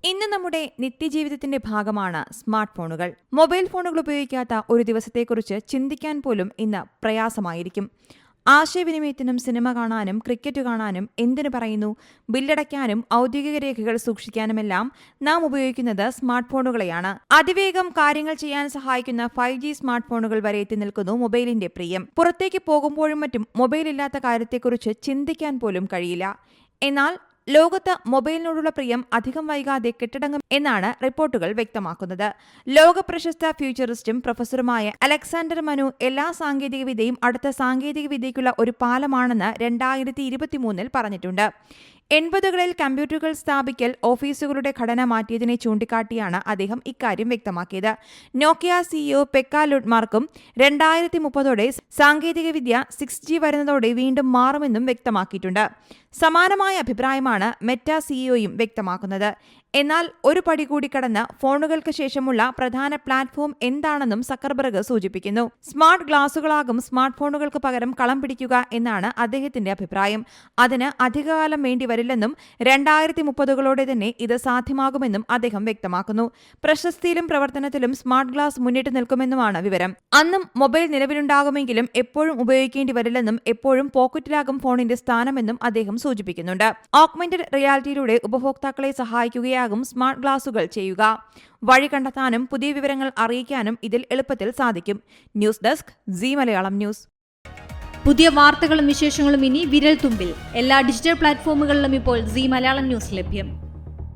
ഇന്ന് നമ്മുടെ നിത്യജീവിതത്തിന്റെ ഭാഗമാണ് സ്മാർട്ട് ഫോണുകൾ. മൊബൈൽ ഫോണുകൾ ഉപയോഗിക്കാത്ത ഒരു ദിവസത്തെക്കുറിച്ച് ചിന്തിക്കാൻ പോലും ഇന്ന് പ്രയാസമായിരിക്കും. ആശയവിനിമയത്തിനും സിനിമ കാണാനും ക്രിക്കറ്റ് കാണാനും എന്തിനു പറയുന്നു ബില്ലടയ്ക്കാനും ഔദ്യോഗിക രേഖകൾ സൂക്ഷിക്കാനുമെല്ലാം നാം ഉപയോഗിക്കുന്നത് സ്മാർട്ട് ഫോണുകളെയാണ്. അതിവേഗം കാര്യങ്ങൾ ചെയ്യാൻ സഹായിക്കുന്ന 5G സ്മാർട്ട് ഫോണുകൾ വരെ എത്തി നിൽക്കുന്നു മൊബൈലിന്റെ പ്രിയം. പുറത്തേക്ക് പോകുമ്പോഴും മറ്റും മൊബൈൽ ഇല്ലാത്ത കാര്യത്തെക്കുറിച്ച് ചിന്തിക്കാൻ പോലും കഴിയില്ല. എന്നാൽ ലോകത്ത് മൊബൈലിനോടുള്ള പ്രിയം അധികം വൈകാതെ കെട്ടടങ്ങും എന്നാണ് റിപ്പോർട്ടുകൾ വ്യക്തമാക്കുന്നത്. ലോകപ്രശസ്ത ഫ്യൂച്ചറിസ്റ്റും പ്രൊഫസറുമായ അലക്സാണ്ടർ മനു എല്ലാ സാങ്കേതികവിദ്യയും അടുത്ത സാങ്കേതികവിദ്യയ്ക്കുള്ള ഒരു പാലമാണെന്ന് 2023 പറഞ്ഞിട്ടുണ്ട്. 80കളിൽ കമ്പ്യൂട്ടറുകൾ സ്ഥാപിക്കൽ ഓഫീസുകളുടെ ഘടന മാറ്റിയതിനെ ചൂണ്ടിക്കാട്ടിയാണ് അദ്ദേഹം ഇക്കാര്യം വ്യക്തമാക്കിയത്. നോക്കിയ സിഇഒ പെക്ക ലുഡ്മാർക്കും 2030ഓടെ സാങ്കേതികവിദ്യ 6G വരുന്നതോടെ വീണ്ടും മാറുമെന്നും വ്യക്തമാക്കിയിട്ടുണ്ട്. സമാനമായ അഭിപ്രായമാണ് മെറ്റ സിഇഒയും വ്യക്തമാക്കുന്നത്. എന്നാൽ ഒരു പടി കൂടി കടന്ന് ഫോണുകൾക്ക് ശേഷമുള്ള പ്രധാന പ്ലാറ്റ്ഫോം എന്താണെന്നും സക്കർബർഗ് സൂചിപ്പിക്കുന്നു. സ്മാർട്ട് ഗ്ലാസുകളാകും സ്മാർട്ട് ഫോണുകൾക്ക് പകരം കളം പിടിക്കുക എന്നാണ് അദ്ദേഹത്തിന്റെ അഭിപ്രായം. അതിന് അധികകാലം വേണ്ടിവരില്ലെന്നും 2030കളോടെ തന്നെ ഇത് സാധ്യമാകുമെന്നും അദ്ദേഹം വ്യക്തമാക്കുന്നു. പ്രശസ്തിയിലും പ്രവർത്തനത്തിലും സ്മാർട്ട് ഗ്ലാസ് മുന്നിട്ട് നിൽക്കുമെന്നുമാണ് വിവരം. അന്നും മൊബൈൽ നിലവിലുണ്ടാകുമെങ്കിലും എപ്പോഴും ഉപയോഗിക്കേണ്ടി വരില്ലെന്നും എപ്പോഴും പോക്കറ്റിലാകും ഫോണിന്റെ സ്ഥാനമെന്നും അദ്ദേഹം സൂചിപ്പിക്കുന്നുണ്ട്. ഓഗ്മെന്റഡ് റിയാലിറ്റിയിലൂടെ ഉപഭോക്താക്കളെ സഹായിക്കുകയാകും സ്മാർട്ട് ഗ്ലാസുകൾ ചെയ്യുക. വഴി കണ്ടെത്താനും പുതിയ വിവരങ്ങൾ അറിയിക്കാനും ഇതിൽ എളുപ്പത്തിൽ സാധിക്കും. News desk Zee Malayalam news. പുതിയ വാർത്തകളും വിശേഷങ്ങളും ഇനി വിരൽ തുമ്പിൽ. എല്ലാ ഡിജിറ്റൽ പ്ലാറ്റ്ഫോമുകളിലും ഇപ്പോൾ സീ മലയാളം ന്യൂസ് ലഭ്യം.